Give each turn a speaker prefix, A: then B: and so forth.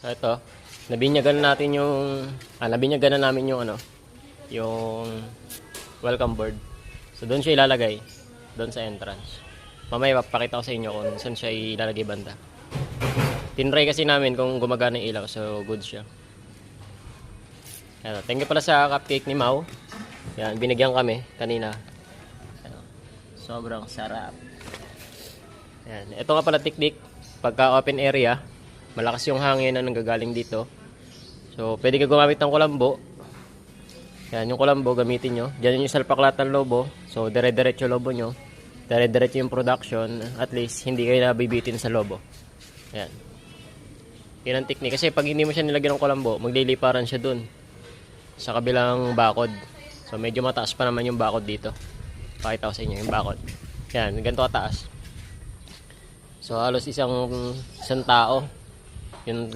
A: So ito, nabinyagan natin yung nabinyagan na namin yung yung welcome board. So doon siya ilalagay, doon sa entrance. Mamaya papakita ko sa inyo kung saan siya ilalagay banda. Tinry kasi namin kung gumagana yung ilaw, so good siya. Ayan, thank you pala sa cupcake ni Mau. Yan, binigyan kami kanina. Ayan, sobrang sarap. Ayan, ito nga pala teknik, pagka open area, malakas yung hangin na nanggagaling dito. So, pwede ka gumamit ng kulambo. Yan, yung kulambo gamitin nyo. Diyan yung salpaklat ng lobo. So, dire-diretso lobo nyo. Dire-diretso yung production. At least, hindi kayo nabibitin sa lobo. Yan. Yan ang teknik. Kasi pag hindi mo siya nilagyan ng kulambo, magliliparan siya dun sa kabilang bakod. So, medyo mataas pa naman yung bakod dito. Pakita ko sa inyo yung bakod. Yan, ganito kataas. So, halos isang tao. Yung